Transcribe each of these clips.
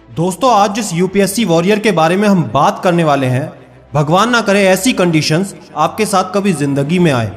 दोस्तों आज जिस यूपीएससी वॉरियर के बारे में हम बात करने वाले हैं, भगवान ना करे ऐसी कंडीशंस आपके साथ कभी जिंदगी में आए।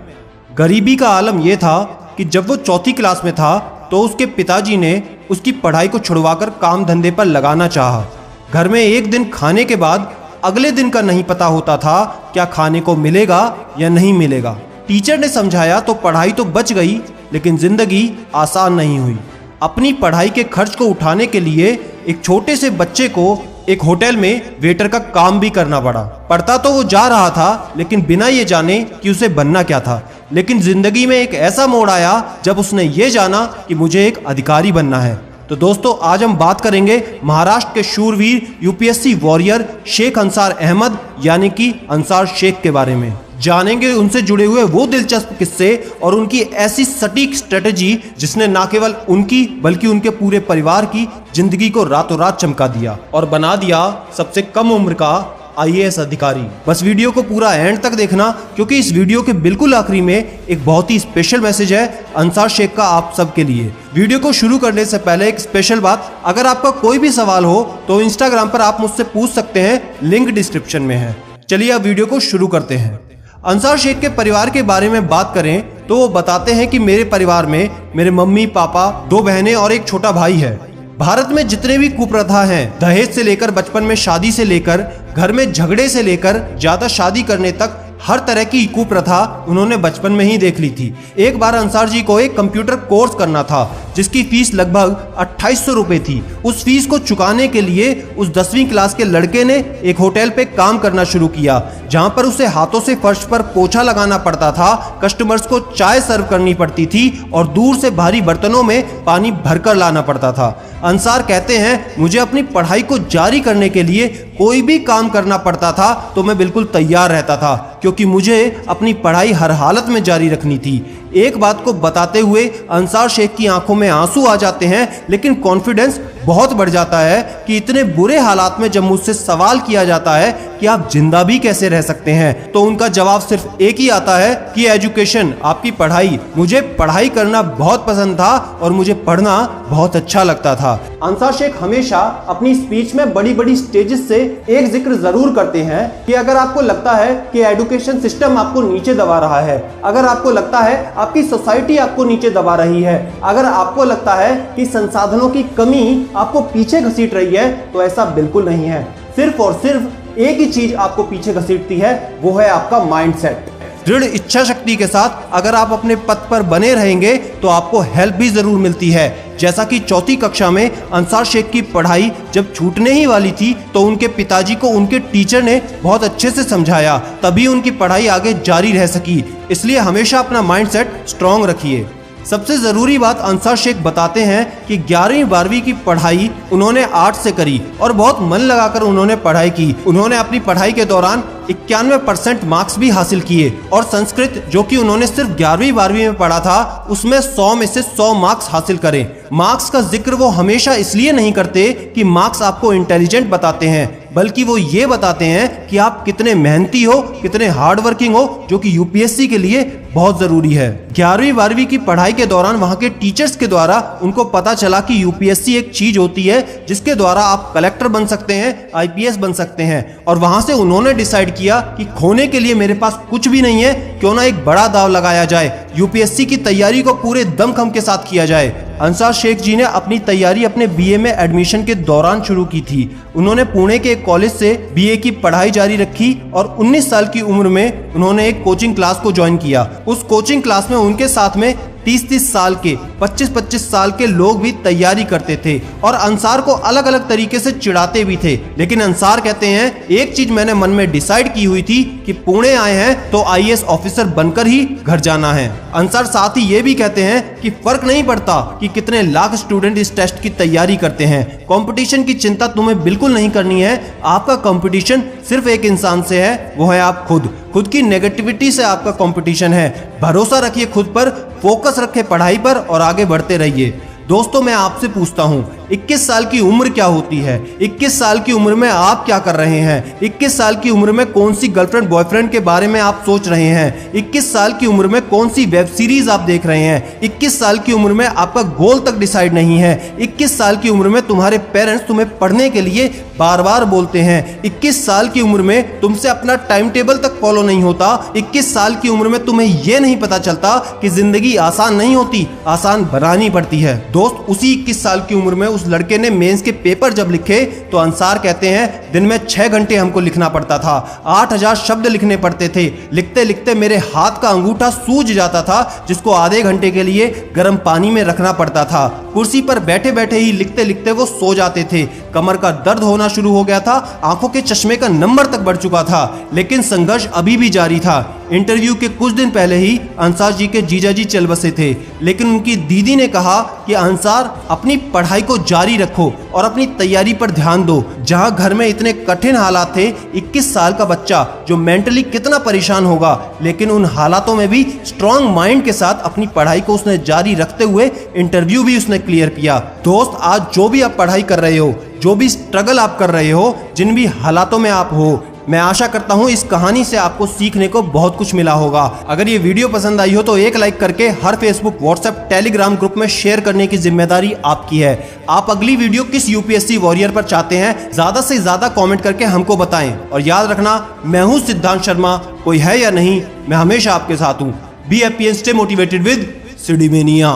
गरीबी का आलम यह था कि जब वो चौथी क्लास में था तो उसके पिताजी ने उसकी पढ़ाई को छुड़वाकर काम धंधे पर लगाना चाहा। घर में एक दिन खाने के बाद अगले दिन का नहीं पता होता था क्या खाने को मिलेगा या नहीं मिलेगा। टीचर ने समझाया तो पढ़ाई तो बच गई, लेकिन जिंदगी आसान नहीं हुई। अपनी पढ़ाई के खर्च को उठाने के लिए एक छोटे से बच्चे को एक होटल में वेटर का काम भी करना पड़ा। पढ़ता तो वो जा रहा था, लेकिन बिना ये जाने कि उसे बनना क्या था। लेकिन जिंदगी में एक ऐसा मोड़ आया जब उसने ये जाना कि मुझे एक अधिकारी बनना है। तो दोस्तों आज हम बात करेंगे महाराष्ट्र के शूरवीर यूपीएससी वॉरियर शेख अंसार अहमद यानी कि अंसार शेख के बारे में। जानेंगे उनसे जुड़े हुए वो दिलचस्प किस्से और उनकी ऐसी सटीक स्ट्रेटजी जिसने न केवल उनकी बल्कि उनके पूरे परिवार की जिंदगी को रातों रात चमका दिया और बना दिया सबसे कम उम्र का आईएएस अधिकारी। बस वीडियो को पूरा एंड तक देखना, क्योंकि इस वीडियो के बिल्कुल आखिरी में एक बहुत ही स्पेशल मैसेज है अंसार शेख का आप सबके लिए। वीडियो को शुरू करने से पहले एक स्पेशल बात, अगर आपका कोई भी सवाल हो तो इंस्टाग्राम पर आप मुझसे पूछ सकते हैं, लिंक डिस्क्रिप्शन में है। चलिए अब वीडियो को शुरू करते हैं। अंसार शेख के परिवार के बारे में बात करें तो वो बताते हैं कि मेरे परिवार में मेरे मम्मी पापा, 2 बहनें और एक छोटा भाई है। भारत में जितने भी कुप्रथा हैं, दहेज से लेकर बचपन में शादी से लेकर घर में झगड़े से लेकर ज्यादा शादी करने तक, हर तरह की कुप्रथा उन्होंने बचपन में ही देख ली थी। एक बार अंसार जी को एक कंप्यूटर कोर्स करना था जिसकी फीस लगभग 2800 रुपए थी। उस फीस को चुकाने के लिए उस 10वीं क्लास के लड़के ने एक होटल पे काम करना शुरू किया, जहां पर उसे हाथों से फर्श पर पोछा लगाना पड़ता था, कस्टमर्स को चाय सर्व करनी पड़ती थी और दूर से भारी बर्तनों में पानी भरकर लाना पड़ता था। अंसार कहते हैं, मुझे अपनी पढ़ाई को जारी करने के लिए कोई भी काम करना पड़ता था तो मैं बिल्कुल तैयार रहता था, क्योंकि मुझे अपनी पढ़ाई हर हालत में जारी रखनी थी। एक बात को बताते हुए अंसार शेख की आंखों में आंसू आ जाते हैं, लेकिन कॉन्फिडेंस बहुत बढ़ जाता है कि इतने बुरे हालात में जब मुझसे सवाल किया जाता है कि आप जिंदा भी कैसे रह सकते हैं, तो उनका जवाब सिर्फ एक ही आता है कि एजुकेशन, आपकी पढ़ाई। मुझे पढ़ाई करना बहुत पसंद था और मुझे पढ़ना बहुत अच्छा लगता था। अंसार शेख हमेशा अपनी स्पीच में बड़ी बड़ी स्टेजेस से एक जिक्र जरूर करते हैं कि अगर आपको लगता है कि एजुकेशन सिस्टम आपको नीचे दबा रहा है, अगर आपको लगता है आपकी सोसाइटी आपको नीचे दबा रही है, अगर आपको लगता है कि संसाधनों की कमी आपको पीछे घसीट रही है, तो ऐसा बिल्कुल नहीं है। सिर्फ और सिर्फ एक ही चीज आपको पीछे घसीटती है, वो है आपका माइंडसेट। दृढ़ इच्छा शक्ति के साथ अगर आप अपने पथ पर बने रहेंगे तो आपको हेल्प भी जरूर मिलती है। जैसा कि चौथी कक्षा में अंसार शेख की पढ़ाई जब छूटने ही वाली थी तो उनके पिताजी को उनके टीचर ने बहुत अच्छे से समझाया, तभी उनकी पढ़ाई आगे जारी रह सकी। इसलिए हमेशा अपना माइंडसेट स्ट्रांग रखिए। सबसे जरूरी बात अंसार शेख बताते हैं कि 11वीं 12वीं की पढ़ाई उन्होंने आर्ट से करी और बहुत मन लगाकर उन्होंने पढ़ाई की। उन्होंने अपनी पढ़ाई के दौरान 91% मार्क्स भी हासिल किए और संस्कृत, जो कि उन्होंने सिर्फ 11वीं 12वीं में पढ़ा था, उसमें 100 में से 100 मार्क्स हासिल करें। मार्क्स का जिक्र वो हमेशा इसलिए नहीं करते कि मार्क्स आपको इंटेलिजेंट बताते हैं, बल्कि वो ये बताते हैं कि आप कितने मेहनती हो, कितने हार्ड वर्किंग हो, जो कि यूपीएससी के लिए बहुत जरूरी है। 11वीं 12वीं की पढ़ाई के दौरान वहां के टीचर्स के द्वारा उनको पता चला कि यूपीएससी एक चीज होती है जिसके द्वारा आप कलेक्टर बन सकते हैं, आईपीएस बन सकते हैं। और वहां से उन्होंने डिसाइड किया कि खोने के लिए मेरे पास कुछ भी नहीं है, क्यों ना एक बड़ा दांव लगाया जाए, यूपीएससी की तैयारी को पूरे दमखम के साथ किया जाए। अंसार शेख जी ने अपनी तैयारी अपने बीए में एडमिशन के दौरान शुरू की थी। उन्होंने पुणे के एक कॉलेज से बीए की पढ़ाई जारी रखी और 19 साल की उम्र में उन्होंने एक कोचिंग क्लास को ज्वाइन किया। उस कोचिंग क्लास में उनके साथ में 30-30 साल के, 25-25 साल के लोग भी तैयारी करते थे और अंसार को अलग अलग तरीके से चिढ़ाते भी थे। लेकिन अंसार कहते हैं, एक चीज मैंने मन में डिसाइड की हुई थी कि पुणे आए हैं तो आईएएस ऑफिसर बनकर ही घर जाना है। अंसार साथ ही ये भी कहते हैं कि फर्क नहीं पड़ता कि कितने लाख स्टूडेंट इस टेस्ट की तैयारी करते हैं, कंपटीशन की चिंता तुम्हें बिल्कुल नहीं करनी है। आपका कंपटीशन सिर्फ एक इंसान से है, वो है आप खुद की नेगेटिविटी से आपका कंपटीशन है। भरोसा रखिए खुद पर, फोकस रखें पढ़ाई पर और आगे बढ़ते रहिए। दोस्तों मैं आपसे पूछता हूँ, 21 साल की उम्र क्या होती है, 21 साल की उम्र में आप क्या कर रहे हैं, 21 साल की उम्र में कौन सी गर्लफ्रेंड बॉयफ्रेंड के बारे में आप सोच रहे हैं, 21 साल की उम्र में कौन सी वेब सीरीज आप देख रहे हैं, 21 साल की उम्र में आपका गोल तक डिसाइड नहीं है, 21 साल की उम्र में तुम्हारे पेरेंट्स तुम्हें पढ़ने के लिए बार बार बोलते हैं, 21 साल की उम्र में तुमसे अपना टाइम टेबल तक फॉलो नहीं होता, 21 साल की उम्र में तुम्हें यह नहीं पता चलता कि जिंदगी आसान नहीं होती, आसान बनानी पड़ती है। दोस्त, उसी 21 साल की उम्र में उस लड़के ने मेंस के पेपर जब लिखे तो अंसार कहते हैं दिन में 6 घंटे हमको लिखना पड़ता था, 8000 शब्द लिखने पड़ते थे, लिखते लिखते मेरे हाथ का अंगूठा सूज जाता था जिसको आधे घंटे के लिए गर्म पानी में रखना पड़ता था, कुर्सी पर बैठे बैठे ही लिखते लिखते वो सो जाते थे, कमर का दर्द होना शुरू हो गया था, आंखों के चश्मे का नंबर तक बढ़ चुका था, लेकिन संघर्ष अभी भी जारी था। इंटरव्यू के कुछ दिन पहले ही अंसार जी के जीजा जी चल बसे थे, लेकिन उनकी दीदी ने कहा कि अंसार अपनी पढ़ाई को जारी रखो और अपनी तैयारी पर ध्यान दो। जहां घर में इतने कठिन हालात थे, 21 साल का बच्चा जो मेंटली कितना परेशान होगा, लेकिन उन हालातों में भी स्ट्रॉन्ग माइंड के साथ अपनी पढ़ाई को उसने जारी रखते हुए इंटरव्यू भी उसने क्लियर किया। दोस्त, आज जो भी आप पढ़ाई कर रहे हो, जो भी स्ट्रगल आप कर रहे हो, जिन भी हालातों में आप हो, मैं आशा करता हूं इस कहानी से आपको सीखने को बहुत कुछ मिला होगा। अगर ये वीडियो पसंद आई हो तो एक लाइक करके हर फेसबुक, व्हाट्सएप, टेलीग्राम ग्रुप में शेयर करने की जिम्मेदारी आपकी है। आप अगली वीडियो किस यूपीएससी वॉरियर पर चाहते हैं, ज्यादा से ज्यादा कमेंट करके हमको बताएं। और याद रखना, मैं हूं सिद्धांत शर्मा, कोई है या नहीं, मैं हमेशा आपके साथ हूं। Be happy and stay motivated with सिडीमेनिया।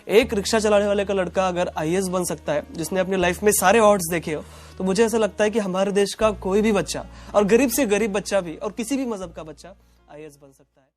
एक रिक्शा चलाने वाले का लड़का अगर आईएएस बन सकता है, जिसने अपनी लाइफ में सारे अवार्ड्स देखे हो, तो मुझे ऐसा लगता है कि हमारे देश का कोई भी बच्चा, और गरीब से गरीब बच्चा भी, और किसी भी मजहब का बच्चा आईएएस बन सकता है।